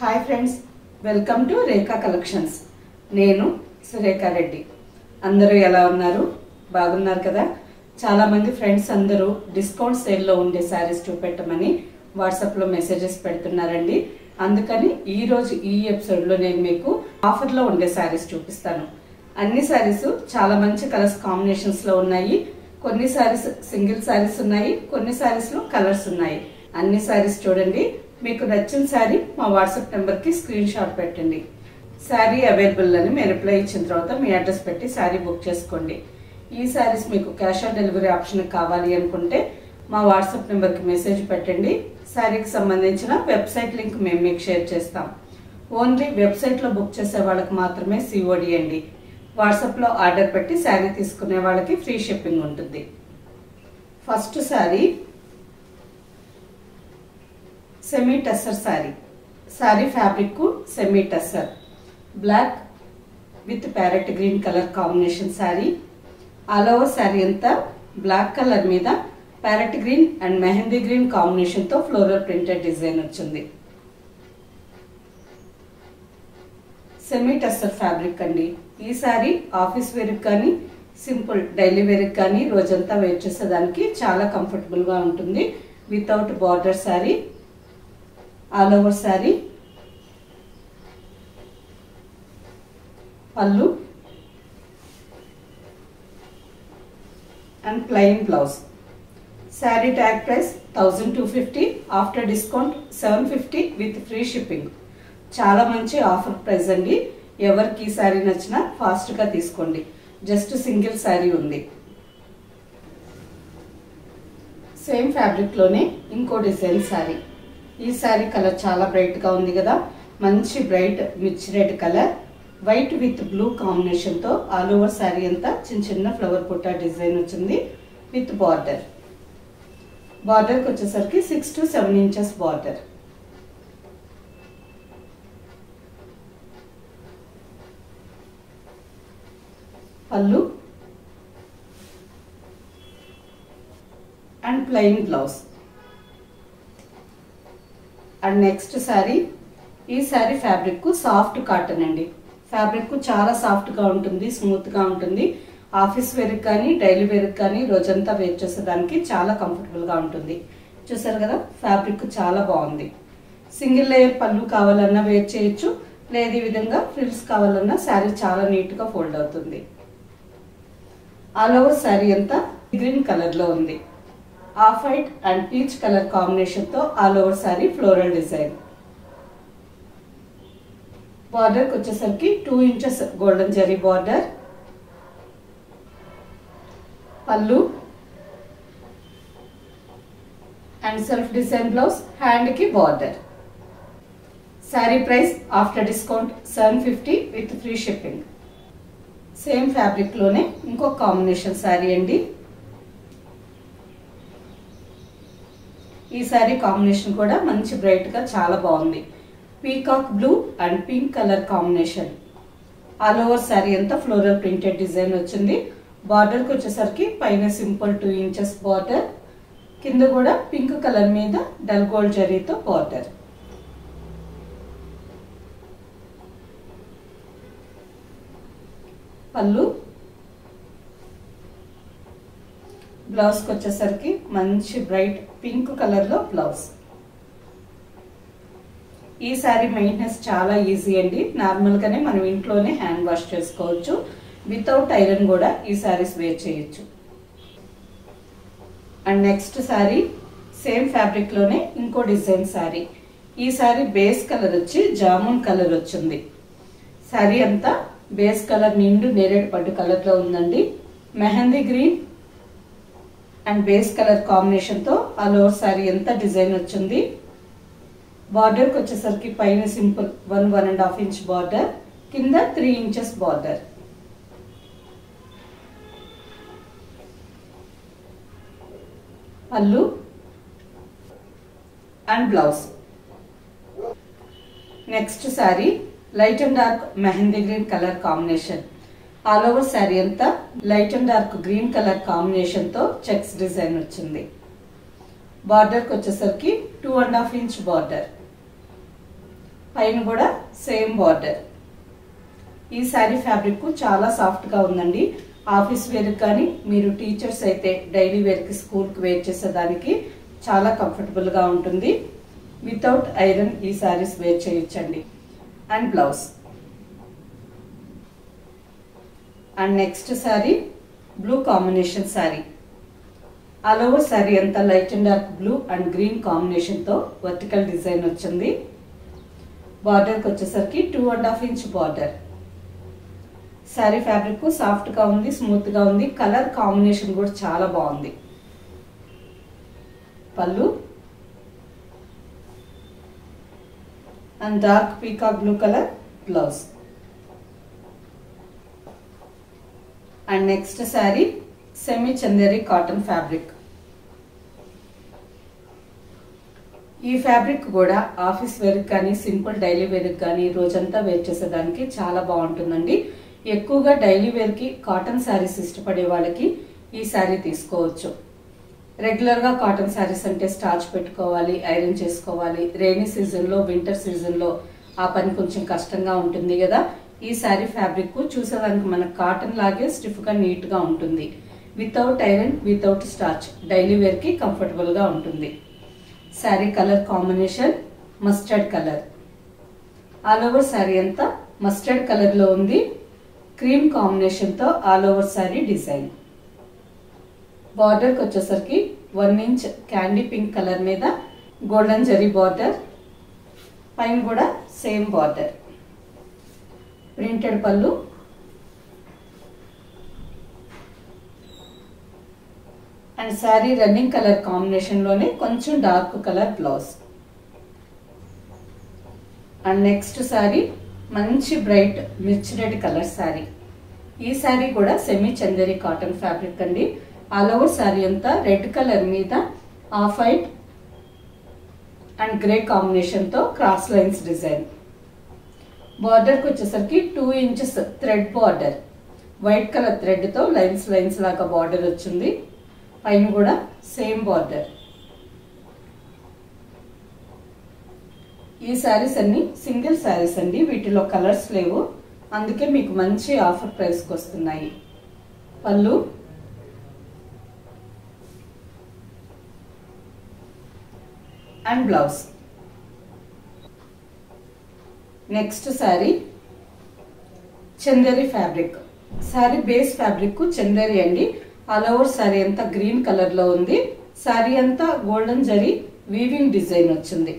Hi friends, welcome to Rekha collections. నేను సురేఖా రెడ్డి. అందరూ ఎలా ఉన్నారు? బాగున్నారు కదా? చాలా మంది ఫ్రెండ్స్ అందరూ డిస్కౌంట్ సేల్లో ఉండే శారీస్ చూపెట్టమని వాట్సాప్లో మెసేజెస్ పెడుతున్నారండి. అందుకని ఈరోజు ఈ ఎపిసోడ్లో నేను మీకు ఆఫర్లో ఉండే శారీస్ చూపిస్తాను. అన్ని శారీస్ చాలా మంచి కలర్స్ కాంబినేషన్స్లో ఉన్నాయి. కొన్ని శారీస్ సింగిల్ శారీస్ ఉన్నాయి, కొన్ని శారీస్లో కలర్స్ ఉన్నాయి. అన్ని శారీస్ చూడండి. మీకు నచ్చిన శారీ మా వాట్సాప్ నెంబర్కి స్క్రీన్ షాట్ పెట్టండి. శారీ అవైలబుల్ అని మేము రిప్లై ఇచ్చిన తర్వాత మీ అడ్రస్ పెట్టి శారీ బుక్ చేసుకోండి. ఈ శారీస్ మీకు క్యాష్ ఆన్ డెలివరీ ఆప్షన్ కావాలి అనుకుంటే మా వాట్సాప్ నెంబర్కి మెసేజ్ పెట్టండి. శారీకి సంబంధించిన వెబ్సైట్ లింక్ మేము మీకు షేర్ చేస్తాం. ఓన్లీ వెబ్సైట్లో బుక్ చేసే వాళ్ళకి మాత్రమే సిఓడి అండి. వాట్సాప్లో ఆర్డర్ పెట్టి శారీ తీసుకునే వాళ్ళకి ఫ్రీ షిప్పింగ్ ఉంటుంది. First sari semi tussar sari. Sari fabric semi tussar, black with parrot green colour combination sari. All over sari అంతా బ్లాక్ కలర్ మీద parrot green and mehndi green combination తో ఫ్లోరల్ ప్రింటెడ్ డిజైన్ వచ్చింది. సెమీ టస్సర్ ఫ్యాబ్రిక్ అండి. ఈ శారీ ఆఫీస్ వేర్ కానీ సింపుల్ డైలీ వేర్ కానీ రోజంతా వేర్ చేసేదానికి చాలా కంఫర్టబుల్ గా ఉంటుంది. Without border sari, all over sari, పళ్ళు and plain blouse. Sari tag price 1250, after discount 750 with free shipping. చాలా మంచి ఆఫర్ ప్రైస్ అండి. ఎవరికి ఈ శారీ నచ్చినా ఫాస్ట్ గా తీసుకోండి. జస్ట్ సింగిల్ శారీ ఉంది. సేమ్ ఫ్యాబ్రిక్ లోనే ఇంకో డిజైన్ శారీ. ఈ శారీ కలర్ చాలా బ్రైట్ గా ఉంది కదా. మంచి బ్రైట్ మిర్చి red colour, white with blue combination తో ఆల్ ఓవర్ శారీ అంతా చిన్న చిన్న ఫ్లవర్ బుట్ట డిజైన్ వచ్చింది విత్ బార్డర్. బార్డర్ కి వచ్చేసరికి 6 to 7 inches border. Pallu and plain blouse. And next sari. ఈ శారీ ఫ్యాబ్రిక్ సాఫ్ట్ కాటన్ అండి. ఫ్యాబ్రిక్ చాలా సాఫ్ట్ గా ఉంటుంది, స్మూత్ గా ఉంటుంది. ఆఫీస్ వేర్ కానీ డైలీ వేర్ కానీ రోజంతా వేర్ చేసేదానికి చాలా కంఫర్టబుల్ గా ఉంటుంది. చూసారు కదా, ఫ్యాబ్రిక్ చాలా బాగుంది. సింగిల్ లేయర్ పళ్ళు కావాలన్నా వేర్ చేయొచ్చు, లేదు ఈ విధంగా ఫ్రిల్స్ కావాలన్నా శారీ చాలా నీట్ గా ఫోల్డ్ అవుతుంది. ఆల్ ఓవర్ శారీ అంతా గ్రీన్ కలర్ లో ఉంది. Off white and peach colour combination తో all over sari floral design. Border కి వచ్చేసరికి 2 inches golden zari border. Pallu and self design blouse, hand కి border. Sari price after discount 750 with free shipping. Same fabric లోనే ఇంకో combination sari అండి. ఈ శారీ కాంబినేషన్ కూడా మంచి బ్రైట్ గా చాలా బాగుంది. Peacock blue and pink colour combination. All over sari అంతా ఫ్లోరల్ ప్రింటెడ్ డిజైన్ వచ్చింది. బార్డర్ కి వచ్చేసరికి పైన సింపుల్ 2 ఇంచెస్ బార్డర్, కింద కూడా పింక్ కలర్ మీద డల్ గోల్డ్ జరీతో బార్డర్. పళ్ళు, బ్లౌజ్ కి వచ్చేసరికి మంచి బ్రైట్ పింక్ కలర్ లో బ్లౌజ్. ఈ శారీ మెయింటెనెన్స్ చాలా ఈజీ అండి. నార్మల్ గానే మనం ఇంట్లోనే హ్యాండ్ వాష్ చేసుకోవచ్చు. వితౌట్ ఐరన్ కూడా ఈ శారీస్ వేర్ చేయొచ్చు. And next sari same fabric లోనే ఇంకో డిజైన్ శారీ. ఈ శారీ బేస్ కలర్ వచ్చి జామున్ కలర్ వచ్చింది. శారీ అంతా బేస్ కలర్ నిండు నేరేడు పట్టు కలర్ లో ఉందండి. Mehndi green and base colour combination తో ఆల్ ఓవర్ శారీ ఎంత డిజైన్ వచ్చింది. బార్డర్ కి వచ్చేసరికి పైన సింపుల్ 1.5 ఇంచ్ బార్డర్, కింద 3 inches border. Pallu and blouse. Next sari light and dark mehndi green colour combination. All over sari అంతా light and dark green colour combination తో checks design వచ్చింది. బార్డర్ కి వచ్చేసరికి 2.5 ఇంచ్ బార్డర్. పైన కూడా సేమ్ బార్డర్. ఈ శారీ ఫ్యాబ్రిక్ చాలా సాఫ్ట్గా ఉందండి. ఆఫీస్ వేర్ కానీ మీరు టీచర్స్ అయితే డైలీ వేర్కి స్కూల్కి వేర్ చేసేదానికి చాలా కంఫర్టబుల్గా ఉంటుంది. వితౌట్ ఐరన్ ఈ శారీస్ వేర్ చేయొచ్చండి. And blouse. And next sari blue combination sari. All over sari అంతా light and dark blue and green కాంబినేషన్తో వర్టికల్ డిజైన్ వచ్చింది. బార్డర్కి వచ్చేసరికి 2.5 ఇంచ్ బార్డర్. శారీ ఫ్యాబ్రిక్ సాఫ్ట్గా ఉంది, స్మూత్గా ఉంది. కలర్ కాంబినేషన్ కూడా చాలా బాగుంది. పళ్ళు and dark peacock blue colour blouse. And next sari semi Chanderi cotton fabric. ఈ ఫ్యాబ్రిక్ కూడా ఆఫీస్ వేర్కి కానీ సింపుల్ డైలీ వేర్కి కానీ రోజంతా వేర్ చేసేదానికి చాలా బాగుంటుందండి. ఎక్కువగా డైలీ వేర్కి కాటన్ శారీస్ ఇష్టపడే వాళ్ళకి ఈ శారీ తీసుకోవచ్చు. రెగ్యులర్గా కాటన్ శారీస్ అంటే స్టార్చ్ పెట్టుకోవాలి, ఐరన్ చేసుకోవాలి. రైనీ సీజన్లో, వింటర్ సీజన్లో ఆ పని కొంచెం కష్టంగా ఉంటుంది కదా. ఈ శారీ ఫ్యాబ్రిక్ చూసేదానికి మనకు కాటన్ లాగే స్టిఫ్గా నీట్గా ఉంటుంది. Without iron, without starch daily వేర్కి కంఫర్టబుల్గా ఉంటుంది. Sari colour combination mustard colour. All over sari అంతా మస్టర్డ్ కలర్లో ఉంది. క్రీమ్ కాంబినేషన్తో ఆల్ ఓవర్ శారీ డిజైన్. బార్డర్కి వచ్చేసరికి 1 ఇంచ్ క్యాండీ పింక్ కలర్ మీద గోల్డెన్ జరీ బార్డర్. పైన కూడా same border. Printed pallu and sari running colour కాంబినేషన్లోనే కొంచెం dark colour blouse. And next sari మంచి బ్రైట్ మిర్చి రెడ్ కలర్ శారీ. ఈ శారీ కూడా సెమీ చందేరి కాటన్ ఫ్యాబ్రిక్ అండి. ఆల్ ఓవర్ శారీ అంతా రెడ్ కలర్ మీద ఆఫ్ వైట్ అండ్ గ్రే కాంబినేషన్తో క్రాస్ లైన్స్ డిజైన్. బార్డర్కి వచ్చేసరికి 2 inches thread border. White colour థ్రెడ్తో లైన్స్ లైన్స్ లాగా బార్డర్ వచ్చింది. పైన కూడా సేమ్ బార్డర్. ఈ శారీస్ అన్ని సింగిల్ శారీస్ అండి. వీటిలో కలర్స్ లేవు, అందుకే మీకు మంచి ఆఫర్ ప్రైస్కి వస్తున్నాయి. Pallu and blouse. Next sari Chanderi fabric. Sari base fabric Chanderi అండి. ఆల్ ఓవర్ శారీ అంతా గ్రీన్ కలర్లో ఉంది. శారీ అంతా గోల్డెన్ జరీ వీవింగ్ డిజైన్ వచ్చింది.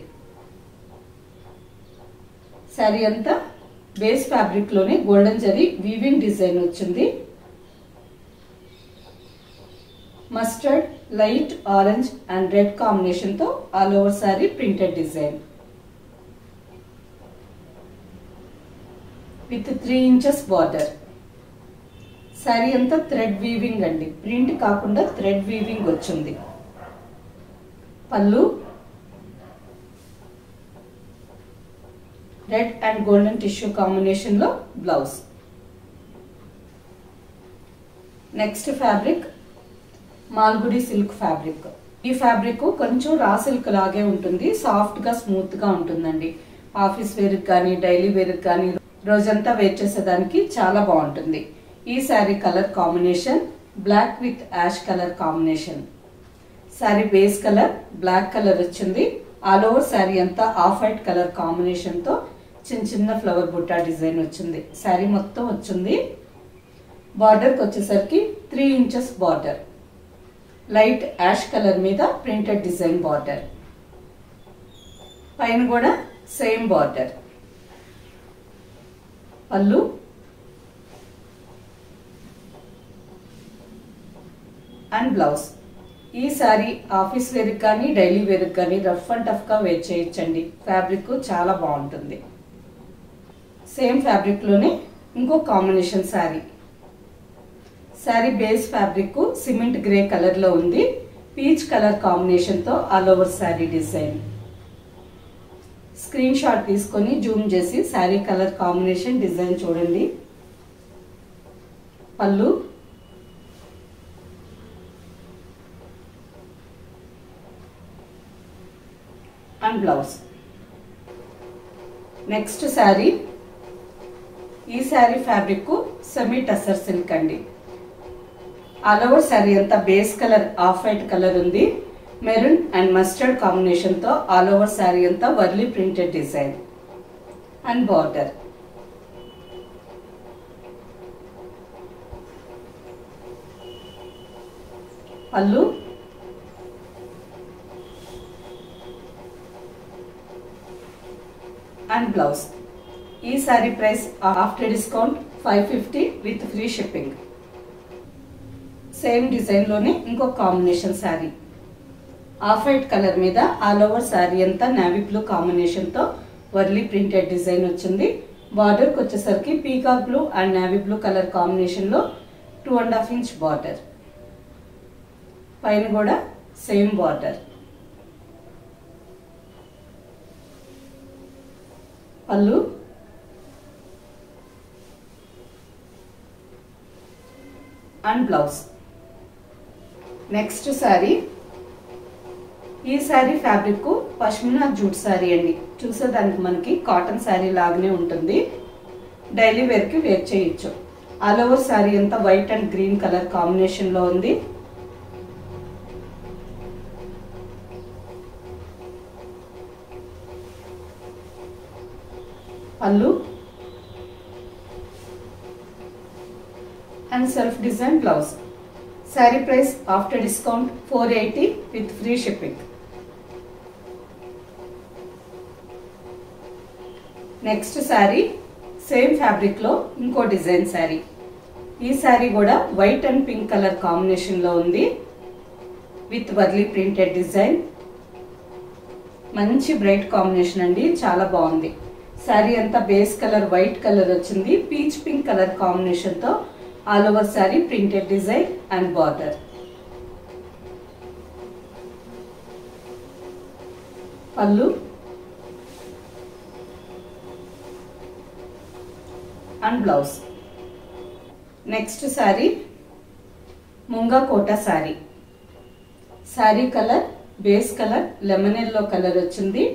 శారీ అంతా బేస్ ఫ్యాబ్రిక్ లోనే గోల్డెన్ జరీ వీవింగ్ డిజైన్ వచ్చింది. Mustard, light orange and red combination తో all over sari printed design with 3 inches border. Sari అంతా థ్రెడ్ వీవింగ్ అండి, ప్రింట్ కాకుండా థ్రెడ్ వీవింగ్ వచ్చింది. Pallu red and golden tissue combination లో blouse. Next fabric Malgudi silk fabric. ఈ ఫ్యాబ్రిక్ కొంచెం రా సిల్క్ లాగే ఉంటుంది, సాఫ్ట్ గా స్మూత్ గా ఉంటుందండి. ఆఫీస్ వేర్ కానీ డైలీ వేర్ కానీ రోజంతా వేర్ చేసేదానికి చాలా బాగుంటుంది. ఈ sari colour combination black with ash colour combination. Sari base colour black colour వచ్చింది. ఆల్ ఓవర్ శారీ అంతా ఆఫ్ వైట్ కలర్ కాంబినేషన్ తో చిన్న చిన్న ఫ్లవర్ బుట్టా డిజైన్ వచ్చింది. శారీ మొత్తం వచ్చింది. బార్డర్కి వచ్చేసరికి 3 inches border. Light ash colour మీద ప్రింటెడ్ డిజైన్ బార్డర్. పైన కూడా same border. Pallu and blouse. ఈ శారీ ఆఫీస్ వేర్ కానీ డైలీ వేర్ కానీ రఫ్ అండ్ టఫ్ గా వేర్ చేయొచ్చండి. ఫ్యాబ్రిక్ చాలా బాగుంటుంది. సేమ్ ఫ్యాబ్రిక్ లోనే ఇంకో combination sari. Sari base fabric cement grey colour లో ఉంది. పీచ్ కలర్ కాంబినేషన్ తో all over sari design. Screenshot తీసుకొని జూమ్ చేసి శారీ కలర్ కాంబినేషన్ డిజైన్ చూడండి. పళ్ళు అండ్ బ్లౌజ్. నెక్స్ట్ శారీ, ఈ sari fabric semi tussar silk అండి. ఆల్ ఓవర్ శారీ అంతా base colour off white colour ఉంది. మెరూన్ అండ్ మస్టర్డ్ కాంబినేషన్ తో ఆల్ ఓవర్ శారీ అంతా Warli printed design and border. Pallu and blouse. ఈ sari price after discount 550 with free shipping. Same design లోనే ఇంకో combination sari, off white colour మీద all over sari అంతా navy blue combination తో Warli printed design వచ్చింది. Border కి వచ్చేసరికి peacock blue and navy blue colour combination లో 2.5 ఇంచ్ బార్డర్. పైన కూడా same border. Pallu and blouse. Next sari, ఈ శారీ ఫ్యాబ్రిక్ పష్మినా జూట్ శారీ అండి. చూసేదానికి మనకి కాటన్ శారీ లాగానే ఉంటుంది. డైలీ వేర్ కి వేర్ చేయొచ్చు. ఆల్ ఓవర్ శారీ అంతా white and green colour combination లో ఉంది. పళ్ళు and self design blouse. Sari price after discount 480 with free shipping. Next sari, same fabric లో ఇంకో డిజైన్ శారీ. ఈ శారీ కూడా white and pink colour combination లో ఉంది విత్ వర్లీ ప్రింటెడ్ డిజైన్. మంచి బ్రైట్ కాంబినేషన్ అండి, చాలా బాగుంది. శారీ అంతా బేస్ కలర్ వైట్ కలర్ వచ్చింది. పీచ్ పింక్ కలర్ కాంబినేషన్ తో all over sari printed design and border. Pallu and blouse. Next sari, Munga Kota sari. Sari colour base colour lemon yellow colour వచ్చింది.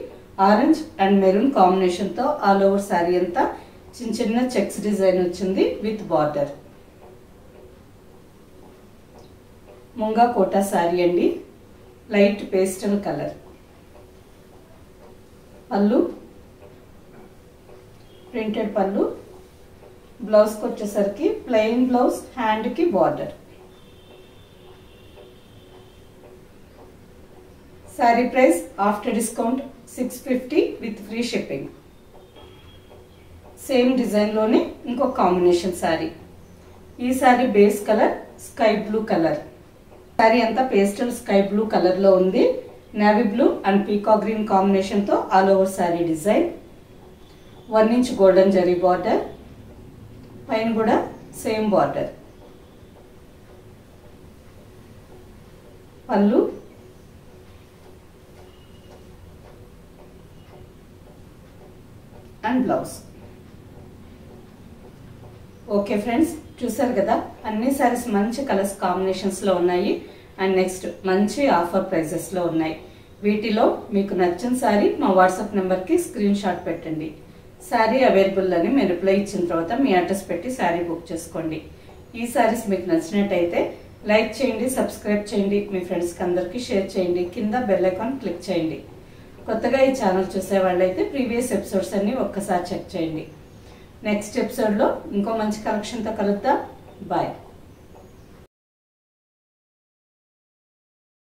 ఆరెంజ్ అండ్ మెరూన్ కాంబినేషన్ తో all over sari అంతా చిన్న చిన్న చెక్స్ డిజైన్ వచ్చింది with border. Munga Kota sari అండి, light pastel colour. Pallu printed pallu. Blouse కి వచ్చేసరికి ప్లెయిన్ బ్లౌజ్, హ్యాండ్ కి border. Sari price after discount 650 with free shipping. Same design లోనే ఇంకో కాంబినేషన్ శారీ. ఈ sari base colour sky blue colour. Sari అంతా పేస్టల్ స్కై బ్లూ కలర్ లో ఉంది. Navy blue and peacock green combination తో all over sari design. 1 inch golden zari border. పైన కూడా same border. Pallu and blouse. Okay friends, చూసారు కదా, అన్ని సారీస్ మంచి కలర్స్ కాంబినేషన్స్ లో ఉన్నాయి. అండ్ నెక్స్ట్ మంచి ఆఫర్ ప్రైజెస్ లో ఉన్నాయి. వీటిలో మీకు నచ్చిన సారీ మా వాట్సాప్ నెంబర్ కి స్క్రీన్ షాట్ పెట్టండి. సారీ అవైలబుల్ అని మేము రిప్లై ఇచ్చిన తర్వాత మీ అడ్రస్ పెట్టి సారీ బుక్ చేసుకోండి. ఈ సారీస్ మీకు నచ్చినట్టయితే లైక్ చేయండి, సబ్స్క్రైబ్ చేయండి, మీ ఫ్రెండ్స్కి అందరికీ షేర్ చేయండి. కింద బెల్ ఐకాన్ క్లిక్ చేయండి. కొత్తగా ఈ ఛానల్ చూసే వాళ్ళైతే ప్రీవియస్ ఎపిసోడ్స్ అన్ని ఒక్కసారి చెక్ చేయండి. నెక్స్ట్ ఎపిసోడ్లో ఇంకో మంచి కలెక్షన్తో కలుద్దాం. బాయ్.